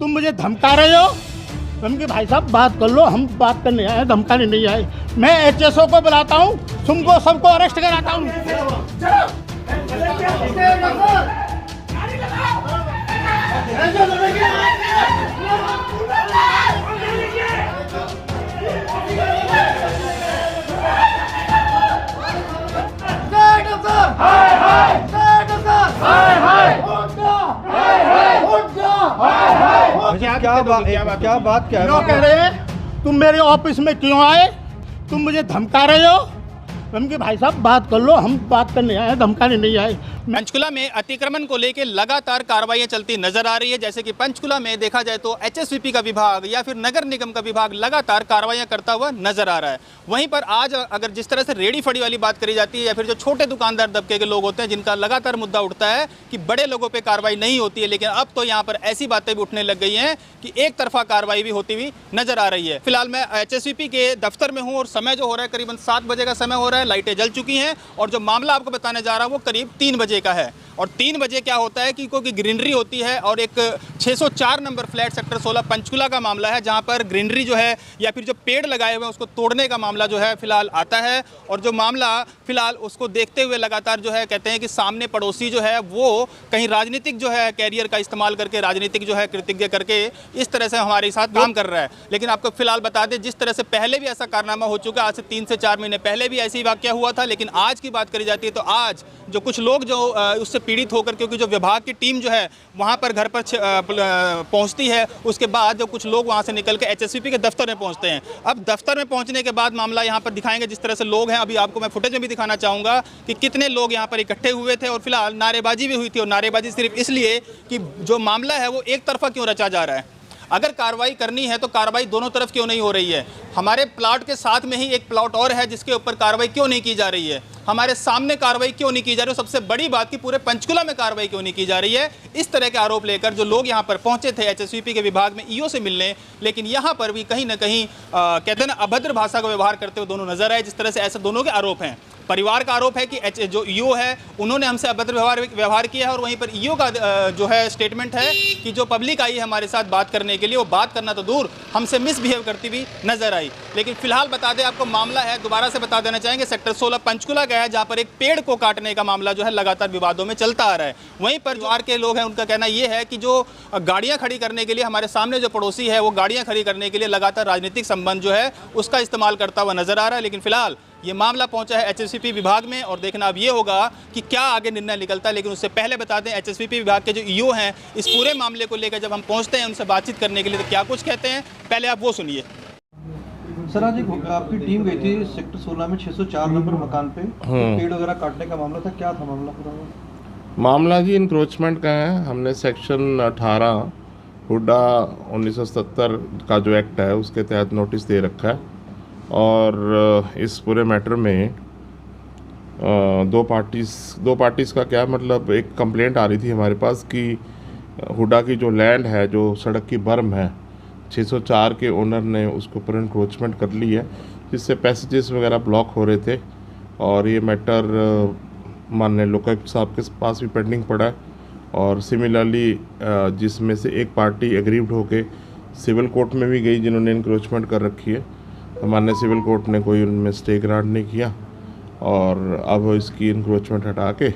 तुम मुझे धमका रहे हो? तुम कि भाई साहब बात कर लो, हम बात करने आए, धमकाने नहीं आए। मैं एचएसओ को बुलाता हूँ, तुमको सबको अरेस्ट कराता हूँ। क्या बात क्यों कह रहे हैं? तुम मेरे ऑफिस में क्यों आए? तुम मुझे धमका रहे हो? तुम कि भाई साहब बात कर लो, हम बात करने आए, धमकाने नहीं आए। पंचकुला में अतिक्रमण को लेकर लगातार कार्रवाइयां चलती नजर आ रही है। जैसे कि पंचकुला में देखा जाए तो एचएसवीपी का विभाग या फिर नगर निगम का विभाग लगातार कार्रवाइयां करता हुआ नजर आ रहा है। वहीं पर आज अगर जिस तरह से रेडी फड़ी वाली बात करी जाती है या फिर जो छोटे दुकानदार दबके के लोग होते हैं जिनका लगातार मुद्दा उठता है कि बड़े लोगों पर कार्रवाई नहीं होती है, लेकिन अब तो यहाँ पर ऐसी बातें भी उठने लग गई हैं कि एक तरफा कार्रवाई भी होती हुई नजर आ रही है। फिलहाल मैं एचएसवीपी के दफ्तर में हूँ और समय जो हो रहा है करीबन 7 बजे का समय हो रहा है। लाइटें जल चुकी हैं और जो मामला आपको बताने जा रहा हूँ वो करीब 3 बजे का है। और 3 बजे क्या होता है कि क्योंकि ग्रीनरी होती है और एक 604 नंबर फ्लैट सेक्टर 16 पंचकुला का मामला है जहां पर ग्रीनरी जो है या फिर जो पेड़ लगाए हुए हैं उसको तोड़ने का मामला जो है फिलहाल आता है। और जो मामला फिलहाल उसको देखते हुए लगातार जो है कहते हैं कि सामने पड़ोसी जो है वो कहीं राजनीतिक जो है कैरियर का इस्तेमाल करके राजनीतिक जो है कृतज्ञ करके इस तरह से हमारे साथ काम कर रहा है। लेकिन आपको फिलहाल बता दें जिस तरह से पहले भी ऐसा कारनामा हो चुका है, आज से 3 से 4 महीने पहले भी ऐसी वाकया हुआ था। लेकिन आज की बात करी जाती है तो आज जो कुछ लोग जो उससे पीड़ित होकर, क्योंकि जो विभाग की टीम जो है वहाँ पर घर पर पहुँचती है, उसके बाद जो कुछ लोग वहाँ से निकल के एचएसवीपी के दफ्तर में पहुँचते हैं। अब दफ्तर में पहुँचने के बाद मामला यहाँ पर दिखाएंगे जिस तरह से लोग हैं। अभी आपको मैं फुटेज में भी दिखाना चाहूँगा कि कितने लोग यहाँ पर इकट्ठे हुए थे और फिलहाल नारेबाजी भी हुई थी। और नारेबाजी सिर्फ इसलिए कि जो मामला है वो एक तरफा क्यों रचा जा रहा है। अगर कार्रवाई करनी है तो कार्रवाई दोनों तरफ क्यों नहीं हो रही है। हमारे प्लॉट के साथ में ही एक प्लॉट और है जिसके ऊपर कार्रवाई क्यों नहीं की जा रही है। हमारे सामने कार्रवाई क्यों नहीं की जा रही है। सबसे बड़ी बात कि पूरे पंचकुला में कार्रवाई क्यों नहीं की जा रही है। इस तरह के आरोप लेकर जो लोग यहाँ पर पहुंचे थे एचएसवीपी के विभाग में ईओ से मिलने, लेकिन यहाँ पर भी कहीं ना कहीं कहते हैं ना अभद्र भाषा का व्यवहार करते हुए दोनों नजर आए। जिस तरह से ऐसे दोनों के आरोप हैं। परिवार का आरोप है कि जो ईओ है उन्होंने हमसे अभद्र व्यवहार किया है और वहीं पर ईओ का जो है स्टेटमेंट है कि जो पब्लिक आई है हमारे साथ बात करने के लिए वो बात करना तो दूर हमसे मिसबिहेव करती हुई नजर आई। लेकिन फिलहाल बता दें आपको मामला है, दोबारा से बता देना चाहेंगे, सेक्टर 16 पंचकुला का है जहां पर एक पेड़ को काटने का मामला जो है लगातार विवादों में चलता आ रहा है। वहीं पर जो आर के लोग हैं उनका कहना यह है कि जो गाड़ियां खड़ी करने के लिए हमारे सामने जो पड़ोसी है वो गाड़ियां खड़ी करने के लिए लगातार राजनीतिक संबंध जो है उसका इस्तेमाल करता हुआ नजर आ रहा है। लेकिन फिलहाल ये मामला पहुंचा है एचएसवीपी विभाग में और देखना अब ये होगा कि क्या आगे निर्णय निकलता है। लेकिन उससे पहले बता दें एचएसवीपी विभाग के जो ईओ हैं इस पूरे मामले को लेकर जब हम पहुंचते हैं उनसे बातचीत करने के लिए तो क्या कुछ कहते हैं, पहले आप वो सुनिए। सर आज आपकी टीम गई थी सेक्टर 16 में 604 नंबर मकान पे पेड़ वगैरह काटने का मामला था, क्या था मामला पूरा? मामला जी इंक्रोचमेंट का है। हमने सेक्शन 18 हुड्डा 1970 का जो एक्ट है उसके तहत नोटिस दे रखा है और इस पूरे मैटर में दो पार्टीज़ का क्या मतलब, एक कंप्लेंट आ रही थी हमारे पास कि हुड्डा की जो लैंड है, जो सड़क की बर्म है, 604 के ओनर ने उसके ऊपर इंक्रोचमेंट कर ली है जिससे पैसेजेस वगैरह ब्लॉक हो रहे थे। और ये मैटर माननीय लोकायुक्त साहब के पास भी पेंडिंग पड़ा है और सिमिलरली जिसमें से एक पार्टी एग्रीव्ड होके सिविल कोर्ट में भी गई जिन्होंने इंक्रोचमेंट कर रखी है। माननीय सिविल कोर्ट ने कोई उनमें स्टे ग्रांट नहीं किया और अब इसकी इंक्रोचमेंट हटा के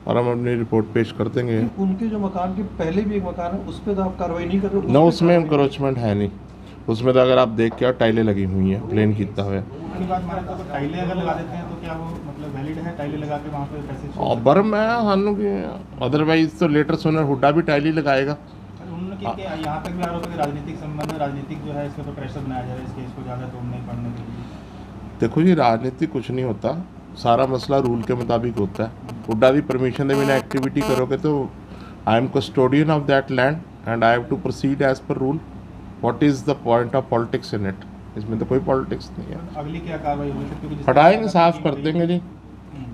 और हम अपनी रिपोर्ट पेश कर देंगे। उनके जो मकान के पहले भी एक मकान है उस पर तो आप कार्रवाई नहीं कर रहे? ना, उसमें इंक्रोचमेंट है नहीं। उसमें तो अगर आप देख के टाइलें लगी हुई हैं, प्लेन कितना हुआ है। टाइलें अगर लगा देते हैं तो क्या वो मतलब वैलिड है? टाइलें लगा के वहाँ पे पैसे और बर्म है हानू की, अदरवाइज तो लेटर सोनर हुड्डा भी टाइल ही लगाएगा। यहाँ तक भी आरोप है कि राजनीतिक संबंध, राजनीतिक जो है इसके ऊपर प्रेशर बनाया जा रहा है इस केस को ज़्यादा तोड़ने पड़ने के लिए। देखो जी, राजनीतिक कुछ नहीं होता, सारा मसला रूल के मुताबिक होता है। हुड्डा की परमिशन दे बिना एक्टिविटी करोगे तो I am custodian of that land and I have to proceed as per rule. What is the point of politics in it? इसमें तो कोई पॉलिटिक्स नहीं है। अगली क्या कार्रवाई होगी? हटाएंगे, साफ कर देंगे जी।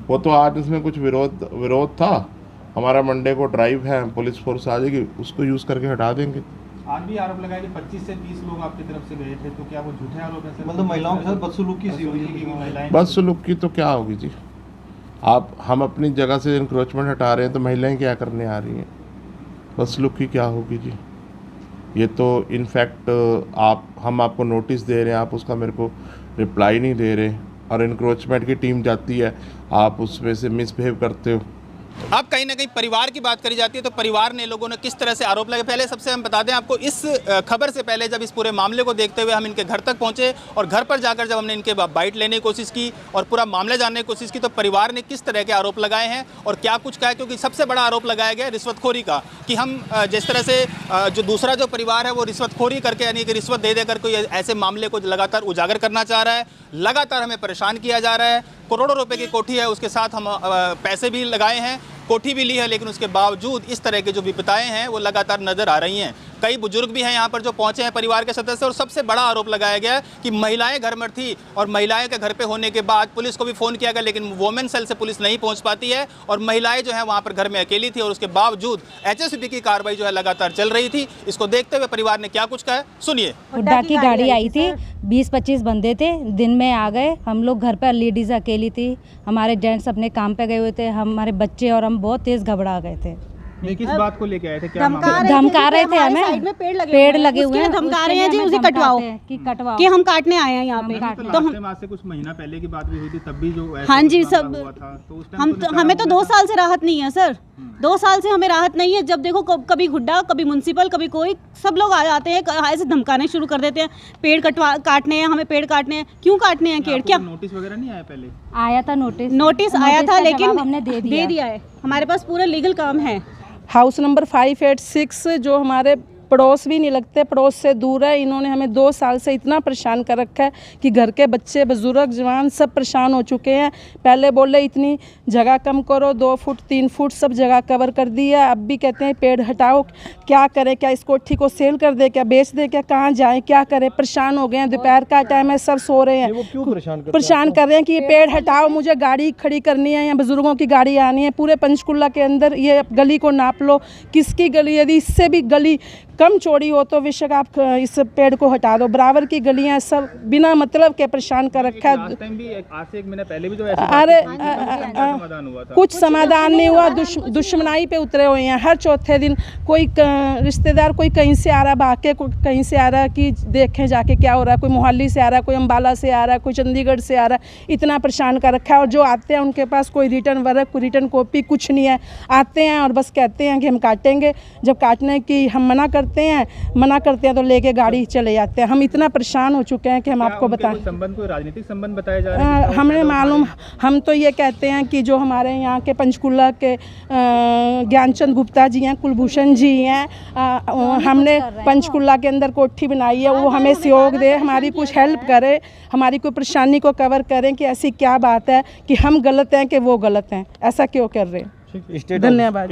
वो तो आज इसमें कुछ विरोध था, हमारा मंडे को ड्राइव है, पुलिस फोर्स आ जाएगी, उसको यूज़ करके हटा देंगे। आज भी आरोप लगाया कि 25 से 30 लोग आपकी तरफ से गए थे, तो क्या वो झूठे आरोप है? मतलब महिलाओं के साथ बदसलूकी सी हुई है? बदसलूकी तो क्या होगी जी, हम अपनी जगह से इंक्रोचमेंट हटा रहे हैं तो महिलाएं क्या करने आ रही हैं? बदसलूकी क्या होगी जी? ये तो इनफैक्ट हम आपको नोटिस दे रहे हैं, आप उसका मेरे को रिप्लाई नहीं दे रहे, और इंक्रोचमेंट की टीम जाती है, आप उसमें से मिसबिहेव करते हो। अब कहीं ना कहीं परिवार की बात करी जाती है तो परिवार ने लोगों ने किस तरह से आरोप लगाए। पहले सबसे हम बता दें आपको, इस खबर से पहले जब इस पूरे मामले को देखते हुए हम इनके घर तक पहुंचे और घर पर जाकर जब हमने इनके बाइट लेने की कोशिश की और पूरा मामला जानने की कोशिश की, तो परिवार ने किस तरह के आरोप लगाए हैं और क्या कुछ कहा है। क्योंकि सबसे बड़ा आरोप लगाया गया है रिश्वतखोरी का, कि हम जिस तरह से जो दूसरा जो परिवार है वो रिश्वतखोरी करके, यानी कि रिश्वत दे देकर कोई ऐसे मामले को लगातार उजागर करना चाह रहा है, लगातार हमें परेशान किया जा रहा है। करोड़ों रुपए की कोठी है, उसके साथ हम पैसे भी लगाए हैं, कोठी भी ली है, लेकिन उसके बावजूद इस तरह के जो विपदाएं हैं वो लगातार नजर आ रही हैं। कई बुजुर्ग भी हैं यहाँ पर जो पहुंचे हैं परिवार के सदस्य, और सबसे बड़ा आरोप लगाया गया है कि महिलाएं घर में थी और महिलाएं के घर पे होने के बाद पुलिस को भी फ़ोन किया गया, लेकिन वोमेन सेल से पुलिस नहीं पहुंच पाती है और महिलाएं जो है वहाँ पर घर में अकेली थी, और उसके बावजूद HSVP की कार्रवाई जो है लगातार चल रही थी। इसको देखते हुए परिवार ने क्या कुछ कहा है, सुनिए। हुड्डा की गाड़ी आई थी, 20-25 बंदे थे, दिन में आ गए। हम लोग घर पर लेडीज़ अकेली थी, हमारे जेंट्स अपने काम पे गए हुए थे, हमारे बच्चे और हम बहुत तेज़ घबरा गए थे। किस बात को लेके आए थे, क्या धमका रहे थे हमें, साइड में पेड़ लगे हुए हैं, धमका रहे हैं जी, उसे कटवाओ कि हम काटने आए हैं यहाँ पे। तो हम से कुछ महीना पहले की बात भी हुई थी, तब भी जो हाँ जी सब हुआ था, तो उस हम तो हमें तो 2 साल से राहत नहीं है सर, 2 साल से हमें राहत नहीं है। जब देखो कभी हुड्डा, कभी म्युनिसिपल, कभी कोई, सब लोग आ जाते हैं, ऐसे धमकाने शुरू कर देते हैं, पेड़ काटने हैं, हमें पेड़ काटने हैं। क्यों काटने हैं पेड़? क्या नोटिस वगैरह नहीं आया? पहले आया था नोटिस आया था, लेकिन हमने दे दिया है। हमारे पास पूरा लीगल काम है। हाउस नंबर 586 जो हमारे पड़ोस भी नहीं लगते, पड़ोस से दूर है, इन्होंने हमें 2 साल से इतना परेशान कर रखा है कि घर के बच्चे, बुजुर्ग, जवान सब परेशान हो चुके हैं। पहले बोले इतनी जगह कम करो, 2 फुट 3 फुट सब जगह कवर कर दी है, अब भी कहते हैं पेड़ हटाओ। क्या करें? क्या इस कोठी को सेल कर दे, क्या बेच दे, क्या कहाँ जाएँ, क्या करें? परेशान हो गए हैं, दोपहर का टाइम है, सब सो रहे हैं। वो क्यों परेशान कर रहे हैं कि ये पेड़ हटाओ, मुझे गाड़ी खड़ी करनी है या बुजुर्गों की गाड़ी आनी है। पूरे पंचकुला के अंदर ये गली को नाप लो, किसकी गली, यदि इससे भी गली कम चौड़ी हो तो बेशक आप इस पेड़ को हटा दो। बराबर की गलियां सब बिना मतलब के परेशान कर रखा है। आज से 1 महीने पहले भी जो ऐसी अरे समाधान हुआ था, कुछ समाधान नहीं हुआ, दुश्मनाई पे उतरे हुए हैं। हर चौथे दिन कोई रिश्तेदार, कोई कहीं से आ रहा भाग के, कोई कहीं से आ रहा है कि देखें जाके क्या हो रहा है, कोई मोहाली से आ रहा है, कोई अम्बाला से आ रहा है, कोई चंडीगढ़ से आ रहा है। इतना परेशान कर रखा है, और जो आते हैं उनके पास कोई रिटर्न वर्क, कोई रिटर्न कॉपी कुछ नहीं है। आते हैं और बस कहते हैं कि हम काटेंगे, जब काटने की हम मना करते हैं तो लेके गाड़ी चले जाते हैं। हम इतना परेशान हो चुके हैं कि हम आपको बताएं। संबंध, कोई राजनीतिक संबंध बताए जा रहे हैं? हमें मालूम, हम तो ये कहते हैं कि जो हमारे यहाँ के पंचकुला के ज्ञानचंद गुप्ता जी हैं, कुलभूषण जी हैं, हमने पंचकुला के अंदर कोठी बनाई है, वो हमें सहयोग दे, हमारी कुछ हेल्प करे, हमारी कोई परेशानी को कवर करें कि ऐसी क्या बात है कि हम गलत हैं कि वो गलत हैं, ऐसा क्यों कर रहे हैं। धन्यवाद।